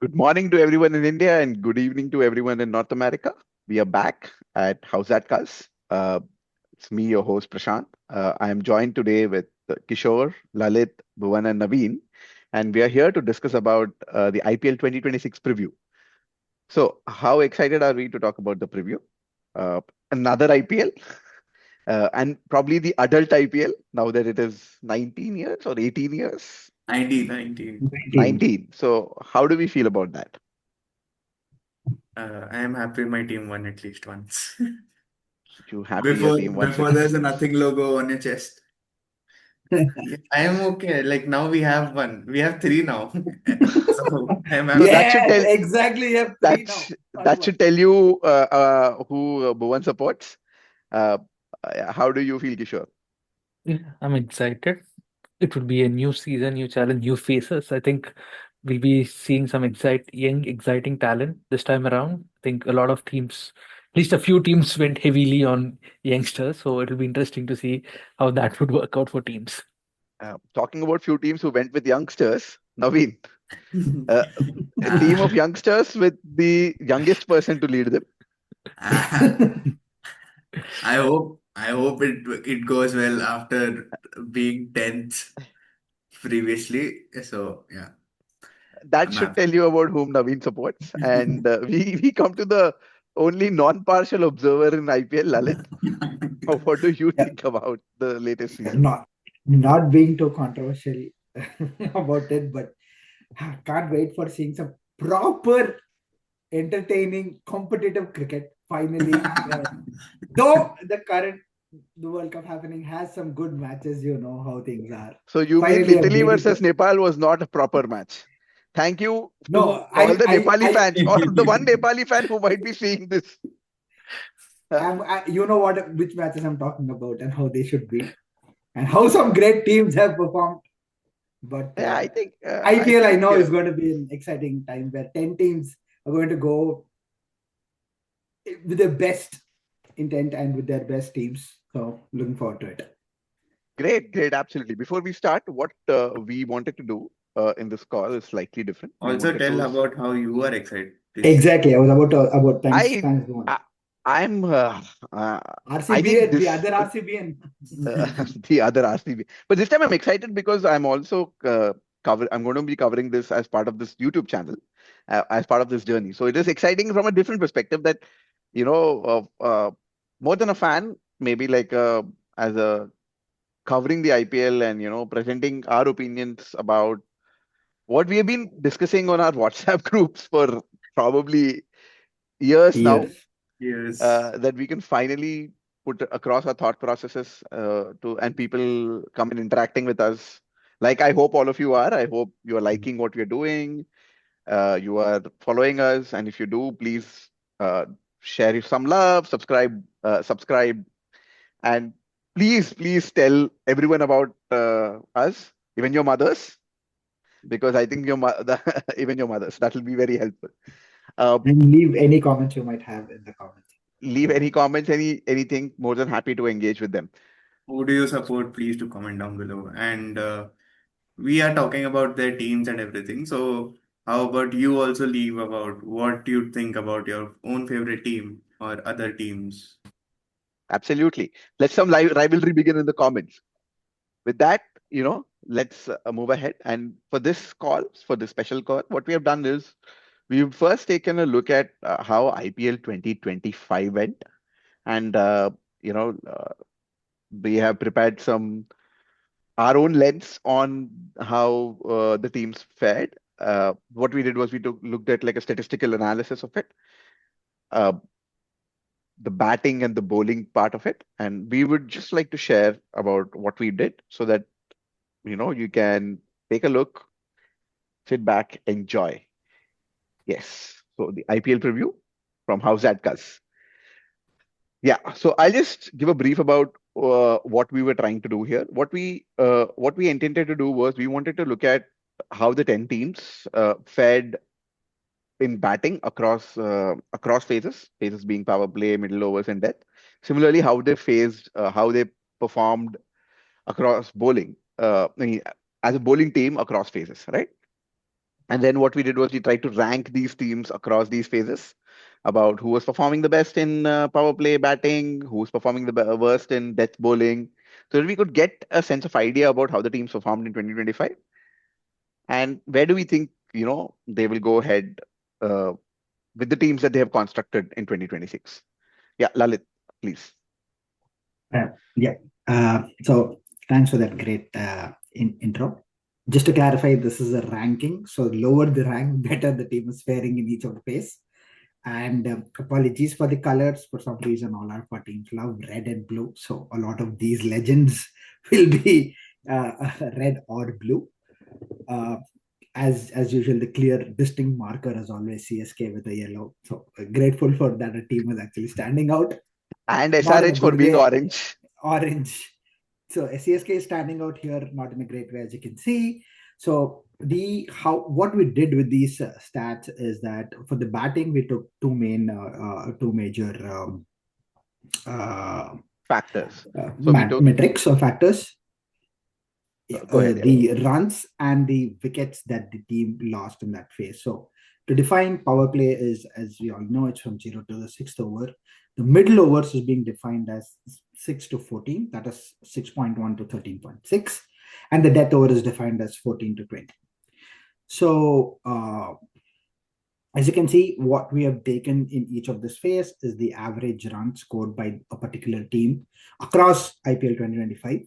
Good morning to everyone in India and good evening to everyone in North America. We are back at Howzzat. It's me, your host Prashant. I am joined today with Kishore, Lalit, Bhuvan, and Naveen, and we are here to discuss about the IPL 2026 preview. So, how excited are we to talk about the preview? Uh, Another IPL, and probably the adult IPL now that it is 19 years or 18 years, 19. 19. 19. So, how do we feel about that? I am happy my team won at least once. You happy your Before team once before again? there's a nothing logo on your chest. Yeah, I am okay. Like now we have one. We have three now. So I am So happy. that should Yes, tell exactly. You have three now, not that one. should tell you who Bhuvan supports. Uh, how do you feel, Kishore? Yeah, I'm excited. It would be a new season, new challenge, new faces. I think we'll be seeing some young, exciting talent this time around. I think a lot of teams, at least a few teams, went heavily on youngsters. So it'll be interesting to see how that would work out for teams. Talking about few teams who went with youngsters, Naveen, uh, a team of Ah, youngsters with the youngest person to lead them. ah, I hope it goes well after being 10th previously. So yeah, That I'm should happy. tell you about whom Naveen supports. And we come to the only non-partial observer in IPL, Lalit. What do you Yeah, think about the latest season? not being too controversial about it, but can't wait for seeing some proper, entertaining, competitive cricket. Finally, though the World Cup happening has some good matches, you know how things are. So you mean Finally, I'm Italy waiting for. versus Nepal was not a proper match? Thank you to No, all the Nepali fans or the one Nepali fan who might be seeing this. you know which matches I'm talking about and how they should be, and how some great teams have performed. But Yeah, I IPL, I think know, is going to be an exciting time where 10 teams are going to go with their best intent and with their best teams. So, looking forward to it. great, absolutely. Before we start, what we wanted to do in this call is slightly different. We Also wanted tell to, about how you are excited. This Exactly. I was about thanks, I, thanks, Bhuvan. I I'm, I think RCBN, the this other RCBN. the other RCB, but this time I'm excited because I'm also I'm going to be covering this as part of this YouTube channel, as part of this journey. So it is exciting from a different perspective that you know, more than a fan, maybe like as a covering the IPL and presenting our opinions about what we have been discussing on our WhatsApp groups for probably years now. Years. years. That we can finally put across our thought processes to and people come and interacting with us. Like I hope all of you are. I hope you are liking what we're doing. You are following us, and if you do, please uh, share some love, subscribe, and please tell everyone about us, even your mothers, because I think even your mothers, that will be very helpful. Uh, And leave any comments you might have in the comments. Leave any comments, anything. More than happy to engage with them. Who do you support? Please to comment down below. And we are talking about their teams and everything. So how about you also leave about what you think about your own favorite team or other teams? Absolutely. Let some rivalry begin in the comments. With that, let's move ahead. And for this special call, what we have done is we've first taken a look at how IPL 2025 went. And, you know, uh, we have prepared some our own lens on how the teams fared. What we did was looked at like a statistical analysis of it. Uh, the batting and the bowling part of it, and we would just like to share about what we did so that you can take a look, sit back, enjoy. Yes. So the IPL preview from Howzzat. Yeah. So I'll just give a brief about what we were trying to do here. What we intended to do was we wanted to look at how the 10 teams fared in batting across phases being power play, middle overs, and death. Similarly, how they performed across bowling, I mean, as a bowling team across phases, right? And then what we did was we tried to rank these teams across these phases about who was performing the best in power play batting, who was performing the worst in death bowling, so that we could get a sense of idea about how the teams performed in 2025 and where do we think they will go ahead uh, with the teams that they have constructed in 2026. Yeah, Lalit, please. Yeah. So thanks for that great intro. Just to clarify, this is a ranking. So lower the rank, better the team is faring in each of the phase. And apologies for the colors. For some reason, all our teams love red and blue. So a lot of these legends will be red or blue. As usual, the clear distinct marker is always CSK with a yellow. So grateful for that a team is actually standing out. And Not in a SRH for good being way. orange. Orange. So CSK is standing out here, not in a great way, as you can see. So what we did with these stats is that for the batting, we took two major Factors. So we took. metrics or factors. Go ahead. Yeah. The runs and the wickets that the team lost in that phase. So to define power play is, as we all know, it's from 0 to the 6th over. The middle overs is being defined as 6 to 14, that is 6.1 to 13.6, and the death over is defined as 14 to 20. So as you can see, what we have taken in each of this phase is the average run scored by a particular team across IPL 2025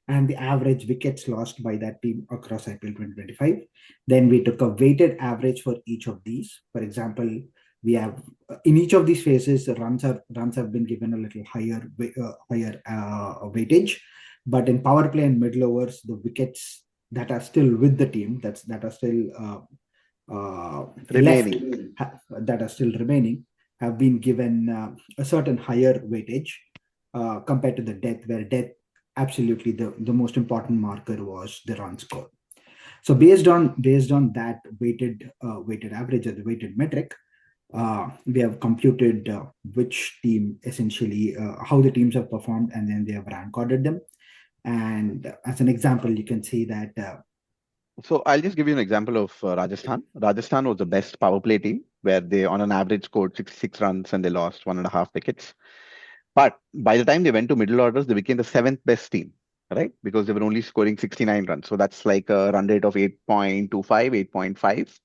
and the average wickets lost by that team across IPL 2025. Then we took a weighted average for each of these. For example, we have in each of these phases, runs have been given a little higher weightage, but in power play and middle overs, the wickets that are still with the team that are still Remaining. that are still remaining have been given a certain higher weightage compared to the death, where death absolutely the most important marker was the run score. So based on that weighted average or the weighted metric, we have computed which team essentially how the teams have performed, and then they have rank ordered them. And as an example, you can see that. So I'll just give you an example of Rajasthan. Rajasthan was the best power play team, where they on an average scored 66 runs and they lost 1.5 wickets. But by the time they went to middle orders, they became the 7th best team, right? Because they were only scoring 69 runs. So that's like a run rate of 8.25, 8.5.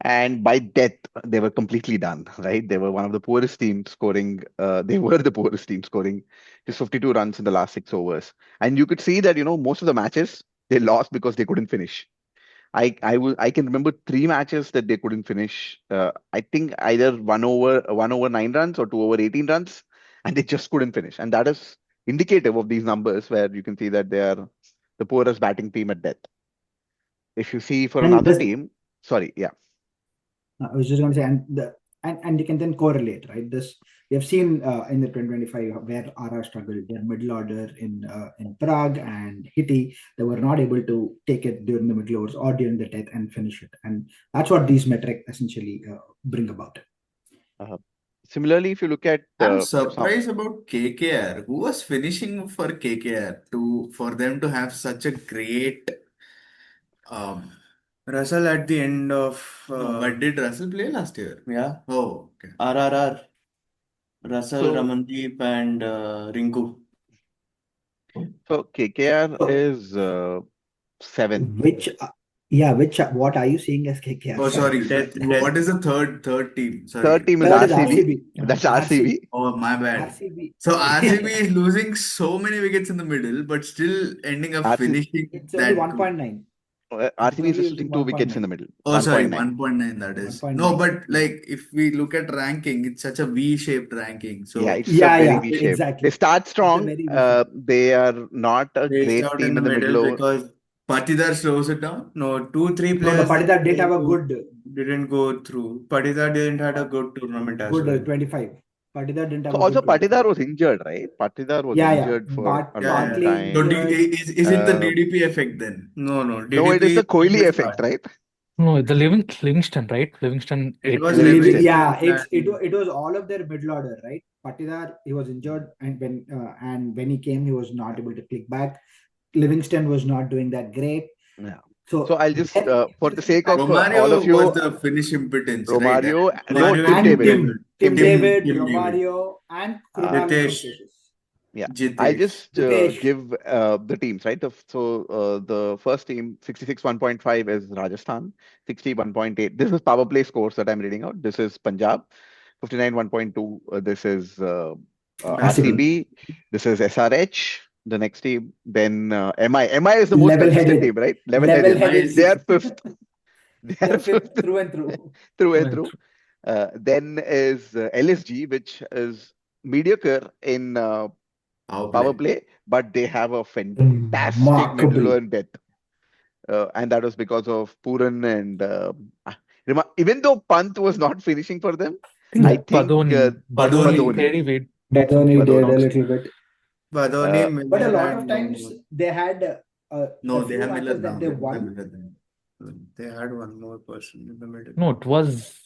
And by death, they were completely done, right? They were one of the poorest teams scoring. They were the poorest team scoring just 52 runs in the last 6 overs. And you could see that, most of the matches they lost because they couldn't finish. I can remember 3 matches that they couldn't finish. I think either 1 over 9 runs or 2 over 18 runs, and they just couldn't finish. And that is indicative of these numbers where you can see that they are the poorest batting team at death. If you see for another team, sorry, yeah. I was just going to say, and you can then correlate, right? This we have seen in the 2025 where RR struggled. Their middle order in Prague and Hitty, they were not able to take it during the middle overs or during the death and finish it, and that's what these metrics essentially bring about. Similarly, if you look at I'm surprised about KKR. Who was finishing for KKR for them to have such a great Russell at the end of. But did Russell play last year? Yeah. Oh, okay. RRR, Russell, So- Ramandeep, and Rinku. So KKR is 7th. What are you seeing as KKR? Oh, sorry. Death. What is the third team? Sorry. Third team is Third is RCB. RCB. That's RCB. Oh, my bad. RCB. So RCB is losing so many wickets in the middle, but still ending up RCB finishing It's only that good. 1.9. RCB is only losing 2 wickets in the middle. Oh, sorry, 1.9. 1.9 that is. 1.9. No, but like if we look at ranking, it's such a V-shaped ranking. So Yeah, it's a very V-shaped. exactly. They start It's a strong. very V-shaped. They are not a They great start team in the middle over. because Patidar slows it down. No, 2-3 No, players Patidar did have a good didn't go through. Patidar didn't had a good tournament as well. 25. Patidar didn't have So a also good 25. Patidar was injured, right? Patidar was injured for a long partly time. So injured. is it the DDP effect then? No, No, it is the Kohli effect, right? No, the Livingston, right? Livingston. It was Livingston. It was all of their middle order, right? Patidar, he was injured, and when he came, he was not able to click back. Livingston was not doing that great. Yeah. So I'll just, then for the sake of all of Romario you, was the Finnish impotence, right? Romario, no, Romario Tim and David. Tim Tim David, David, Romario, and Krunal in some Ritesh, cases. Yeah, I'll Jitesh. just Ritesh. give the teams, right? The first team, 66 1.5 is Rajasthan, 60 1.8. This is power play scores that I'm reading out. This is Punjab, 59 1.2. This is RCB. This is SRH. The next team, then MI. MI is the most consistent Level-headed. team, right? Level-headed. Nice. They are fifth. They They're are fifth fifth through and through. through and through. Then is LSG, which is mediocre in power play, but they have a fantastic middle Remarkable. and depth. And that was because of Puran and even though Pant was not finishing for them, I think Badoni Badoni. did Badoni something did a around. little bit. Badoni, But a Miller, lot and of times they had no, a they few have Miller matches now. that they They have won. Miller then. They had one more person in the middle. No, it was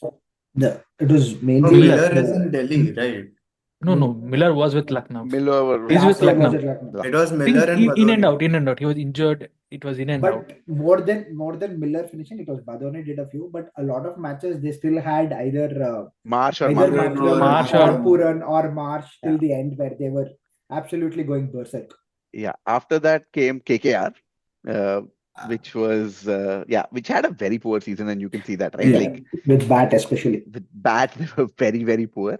It was No, mainly Miller is in Delhi, right? no. Miller was with Lucknow. Miller. He's with last time was Lucknow. at Lucknow. It was I think Miller and in and Badoni. out. He was injured. It was in and out. But more than Miller finishing, it was Badoni did a few. But a lot of matches they still had either Marsh or either Marsh. Marsh or or- Puran or Marsh till Yeah. the end, where they were absolutely going berserk. Yeah. After that came KKR, which was which had a very poor season, and you can see that, right? Yeah, Like with bat especially. with bat, they were very, very poor.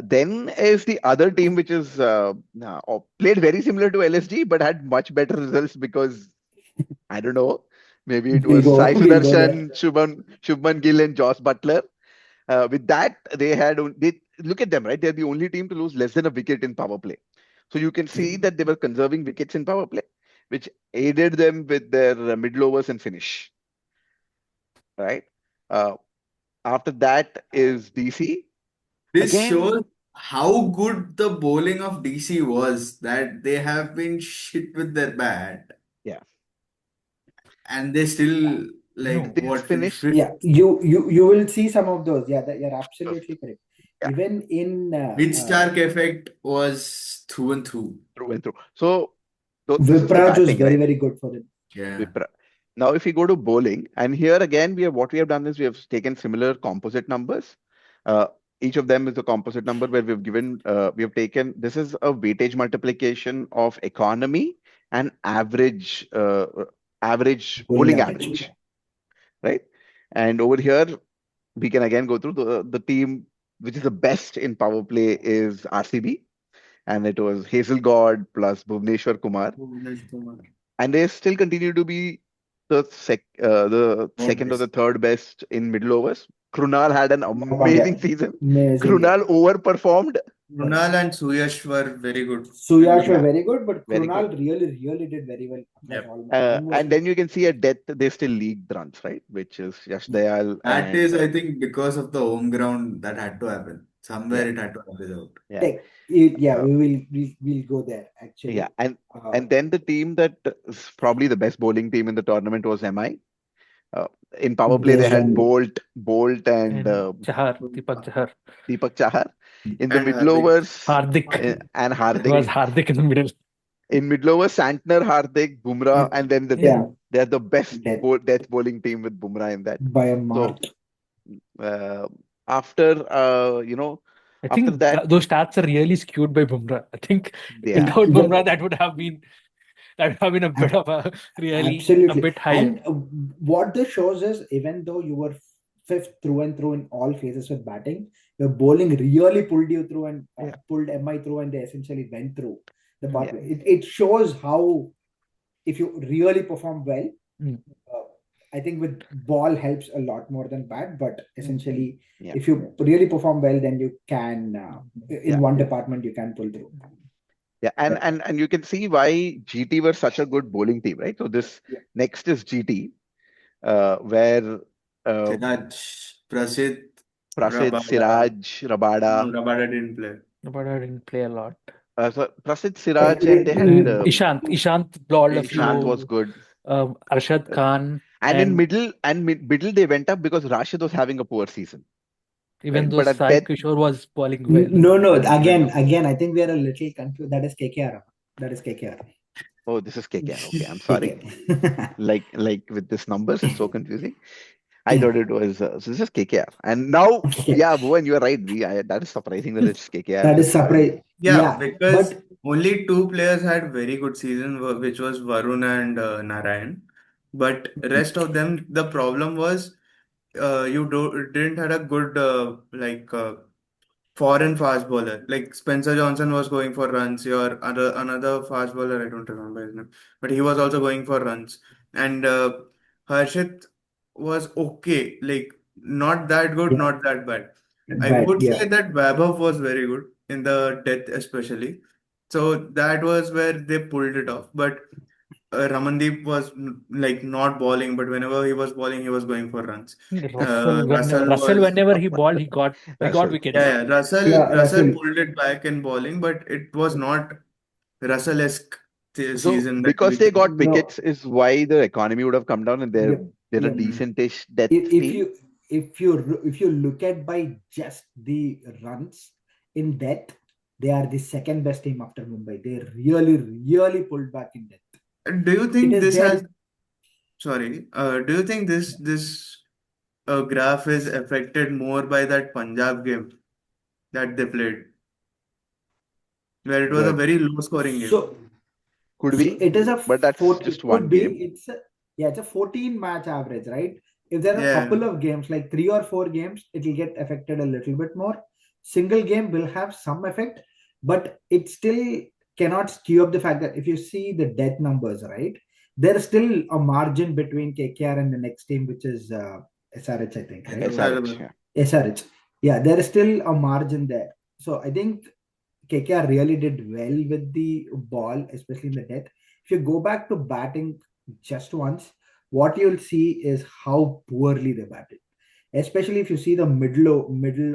Then is the other team, which is played very similar to LSG, but had much better results because I don't know. Maybe it was Sai We'll go there. Sudarshan, Shubman Gill, and Josh Butler. With that, they look at them, right? They're the only team to lose less than a wicket in power play. So you can see that they were conserving wickets in power play, which aided them with their middle overs and finish. Right. After that is DC. This Again, shows how good the bowling of DC was, that they have been shit with their bat. Yeah. And they still like They what finished. Yeah, you will see some of those. Yeah, you're absolutely correct. Yeah. Even in Which Stark effect was through and through. Through and through. So this is the Vipraj was batting, very, right? very good for them. Yeah. Now, if we go to bowling, and here again, what we have done is we have taken similar composite numbers. Each of them is a composite number where we have taken, this is a weightage multiplication of economy and average bowling average, right? And over here, we can again go through the team which is the best in power play is RCB, and it was Hazel God plus Bhuvneshwar Kumar. And they still continue to be the second or the third best in middle overs. Krunal had an amazing season. Krunal overperformed. Krunal and Suyash were very good. Suyash were very good, but Very Krunal really did very well. Yep. And then you can see at depth they still leaked runs, right? Which is Yash Dayal. That is, I think, because of the home ground that had to happen. Somewhere it had to happen out. Yeah. We'll go there actually. Yeah, and then the team that is probably the best bowling team in the tournament was MI. In power play, they had Bolt, and Deepak Chahar. Deepak Chahar. In the And middle Hardik. overs, Hardik. and Hardik. It was Hardik in the middle. In middle overs, Santner, Hardik, Bumrah, and then they're the best death bowling team with Bumrah in that. By a mark. So after I think that, those stats are really skewed by Bumrah. I think without Bumrah, that would have been a bit of a a bit higher. And what this shows is, even though you were fifth through and through in all phases with batting, your bowling really pulled you through and pulled MI through, and they essentially went through the power play. It shows how, if you really perform well, I think with ball helps a lot more than bat, but essentially, if you really perform well, then you can, in one department, you can pull through. Yeah, and you can see why GT were such a good bowling team, right? So this next is GT, where Prasidh, Siraj, Rabada. No, Rabada didn't play. Rabada didn't play a lot. So Prasidh, Siraj, and they had Ishant bowled a few. Ishant was good. Arshad Khan. And in middle they went up because Rashid was having a poor season. Even though Sai Kishore was bowling well. No. Again, I think we are a little confused. That is KKR. Oh, this is KKR. Okay, I'm sorry. KKR. Like with this numbers, it's so confusing. I Yeah. thought it was so this is KKR. And now, Okay. yeah, Bhuvan, you are right. That is surprising that it's KKR That is this time. surprise. Yeah, Yeah, because but only two players had very good season, which was Varun and Narayan. But rest of them, the problem was didn't had a good foreign fast bowler. Like Spencer Johnson was going for runs. Your other another fast bowler, I don't remember his name, but he was also going for runs. And Harshit was okay, like not that good, yeah, not that bad. I bad. would Yeah, say that Vaibhav was very good in the death especially. So that was where they pulled it off. But Ramandeep was like not bowling, but whenever he was bowling, he was going for runs. Russell Russell, was whenever he balled, he got Russell. wickets. yeah, yeah. yeah, Russell Russell. pulled it back in bowling, but it was not Russell-esque So season that because we they can. got No, wickets is why the economy would have come down and they're yep, they're a yep. Mm. decentish death If team. if you look at by just the runs in depth, they are the second best team after Mumbai. They really pulled back in depth. Do you It think is this has? their Sorry. Do you think this graph is affected more by that Punjab game that they played, where it was a But very low-scoring game? so could So be, it is a but that's 40, just it one could be, game. it's a 14 match average, right? If there are a Yeah. couple of games, like 3 or 4 games, it will get affected a little bit more. Single game will have some effect, but it still cannot skew up the fact that if you see the death numbers, right? There is still a margin between KKR and the next team, which is SRH, I think, right? SRH, Hyderabad. yeah. SRH. Yeah, there is still a margin there. So I think KKR really did well with the ball, especially in the death. If you go back to batting just once, what you'll see is how poorly they batted. Especially if you see the middle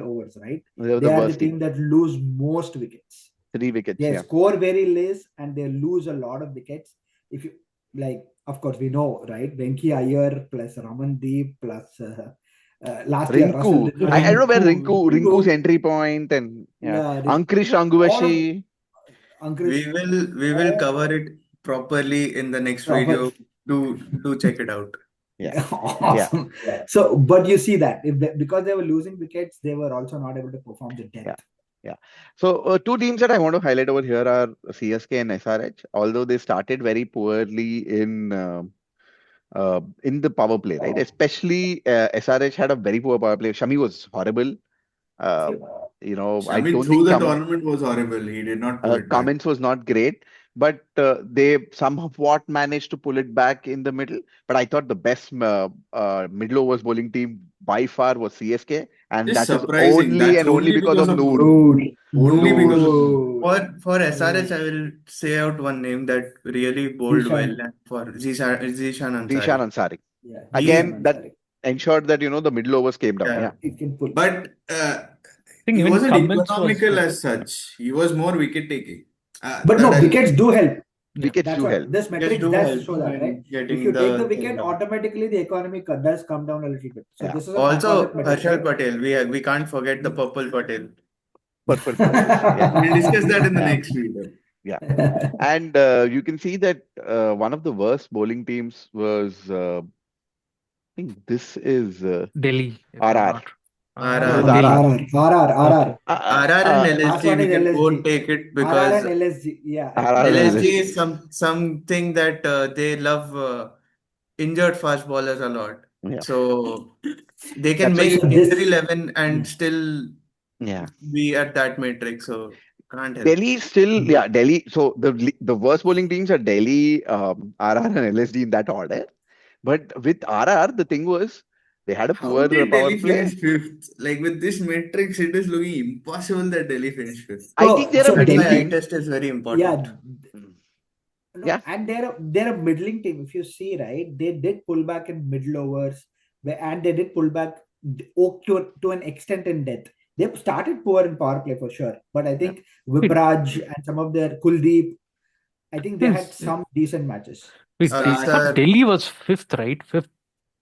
overs, right? They were They the are the worst team. team that lose most wickets. 3 wickets, They yeah. score very less and they lose a lot of wickets. If you like, of course, we know, right? Venki Iyer plus Ramandeep plus last year Russell Rinku. did I don't know where Rinku, Rinku's Rinku, entry point and yeah. yeah, Ankrish all of Ranguvashi. Ankush, We will all cover it properly in the next proper. video. Do check it out. Yeah. Yeah. Awesome. So, but you see that because they were losing wickets, they were also not able to perform the Yeah. depth. Yeah. So two teams that I want to highlight over here are CSK and SRH. Although they started very poorly in the power play, right? Especially SRH had a very poor power play. Shami was horrible. Uh, I Shami don't through think the tournament was horrible. He did not pull it back. Cummins was not great, but they somewhat managed to pull it back in the middle. But I thought the best middle overs bowling team by far was CSK, and Just that is surprising. only That's and only only because because of of Noor. Noor, only because of Noor, For SRH, I will say out one name that really bowled well, Zishan. and for Zishan Zishan Ansari. Ansari. Yeah, Zishan Again, He that Ansari. ensured that the middle overs came down. yeah. Yeah, It can pull. But I think he even wasn't Cummins was economical as such. He was more wicket taking. But That no, I'll wickets do help. yeah. wickets That's do what help. this Just metrics do does help show that, right? in If getting you take the the thing wicket, down. automatically the economy does come down a little bit. So Yeah, this is a composite Also, metric, Harshal right? Patel. We can't forget the purple Patel. Purple Patel. Yeah, we'll discuss that in the yeah, next video. yeah. And you can see that one of the worst bowling teams was. I think this is Delhi, if I'm RR. not. This is RR. RR. RR. Okay. RR and Last LSG, one we is can both LSG. take it RR because and LSG. Yeah, RR and LSG LSG. is something that they love injured fast bowlers a lot. Yeah, So they can that's why make you. so injury this, 11 and yeah. still Yeah, be at that matrix. So can't help. Delhi still. Yeah, Delhi. So the worst bowling teams are Delhi, RR, and LSD in that order. But with RR, the thing was they had a How poor did power Delhi play. finish fifth? Like with this matrix, it is looking impossible that Delhi finished fifth. I think they're a So That's middle why eye Delhi, team. test is very yeah, important. Mm. no, Yeah, and they're a middling team. If you see, right, they did pull back in middle overs, and they did pull back to an extent in depth. They started poor in power play for sure, but I yeah. think Wait, Vipraj and some of their Kuldeep, I think they had is, some decent matches. I thought Raj, Sir, Delhi was fifth, right? Fifth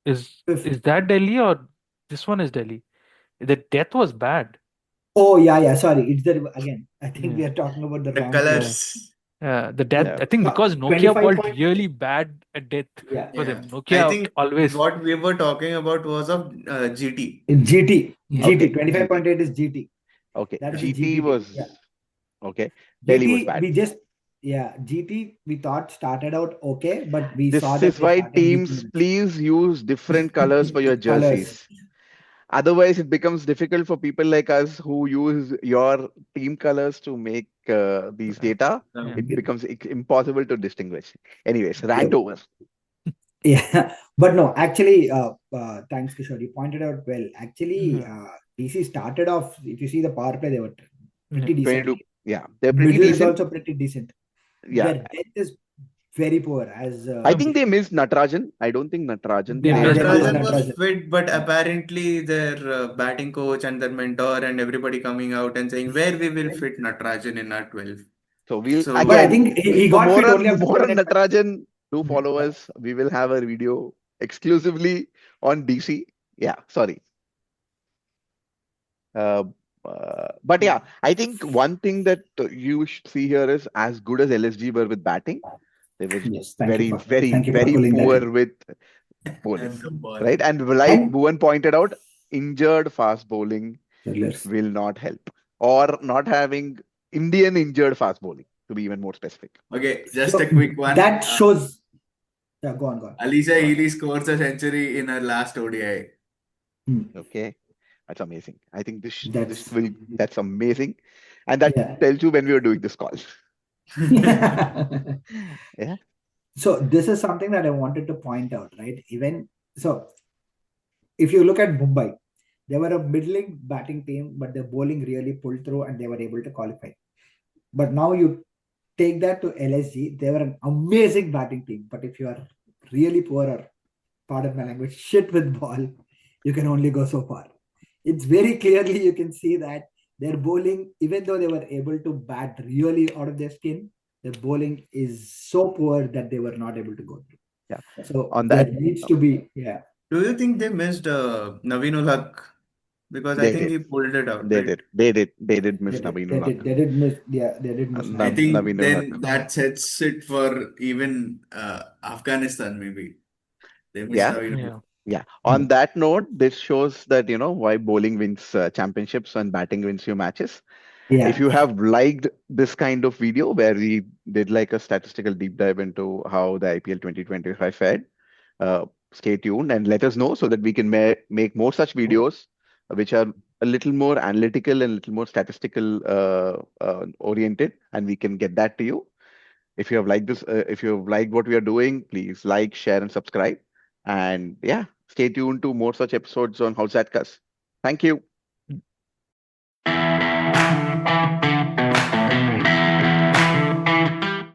Fifth. is that Delhi or this one is Delhi? The death was bad. Oh yeah, yeah. Sorry, it's the again. I think Yeah, we are talking about the the wrong team. yeah, colors. The death, Yeah. I think, So because Nokia 25 bowled point. really bad at death Yeah. for Yeah. them. I Nokia think always, what we were talking about was of GT. GT. yeah. Okay. GT. GT. 25.8 is GT. Okay. That is the GT GT team. was Yeah. okay. Delhi was GT, bad. we just, yeah, GT, we thought started out okay, but we saw This that is they why started teams leaking please use different colors for your colors. jerseys. Otherwise, it becomes difficult for people like us who use your team colors to make these data. Yeah. It becomes impossible to distinguish. Anyways, rant Yep. over. Yeah, but no, actually, thanks, Kishore. You pointed out well. Actually, Mhm. DC started off, if you see the power play, they were Yeah. pretty decent. 22. Yeah, they're pretty Middle is decent. also pretty decent. Yeah, Their depth is very poor, as I No, think they missed Natarajan. I don't think Natarajan they yeah, played missed they missed well. Natarajan was Natarajan. fit, but apparently their batting coach and their mentor and everybody coming out and saying where we will fit Natarajan in our 12. So we'll But I So think again he for got fit only after more on 7 matches. Natarajan. Do Yeah, follow us. We will have a video exclusively on DC. Yeah, sorry. Uh, but yeah, I think one thing that you should see here is as good as LSG were with batting, they were yes, very, thank you for very pulling that poor in. with bowling, and the right? bowling. And like And Bhuvan pointed out, injured fast bowling Settlers. will not help, or not having Indian injured fast bowling, to be even more specific. Okay, just So a quick one. that shows. Yeah, go on, go on. Alicia Go on. Healy scores a century in her last ODI. Hmm. Okay, that's amazing. I think That's that's amazing, and that yeah. tells you when we were doing this call. Yeah, So this is something that I wanted to point out, right? Even so, if you look at Mumbai, they were a middling batting team, but their bowling really pulled through and they were able to qualify. But now you take that to LSG, they were an amazing batting team. But if you are really poor or, pardon my language, shit with ball, you can only go so far. It's very clearly you can see that their bowling, even though they were able to bat really out of their skin, their bowling is so poor that they were not able to go through. yeah. So On there that, needs to be, yeah. Do you think they missed Naveen ul Haq? Because I they think did. he pulled it out, They right? did. They did miss Naveen Ulhaq. They did miss, yeah, they did miss I Naveen. think Naveen then Ulhaq. that sets it for even Afghanistan, maybe. They missed Yeah, Naveen ul Haq. Yeah. yeah. Hmm. On that note, this shows that why bowling wins championships and batting wins you matches. If Yeah, you have liked this kind of video where we did like a statistical deep dive into how the IPL 2025 fared, stay tuned and let us know so that we can make more such videos which are a little more analytical and a little more statistical oriented, and we can get that to you. If you have liked this, if you have liked what we are doing, please like, share, and subscribe. And yeah, stay tuned to more such episodes on Howzzat. Thank you.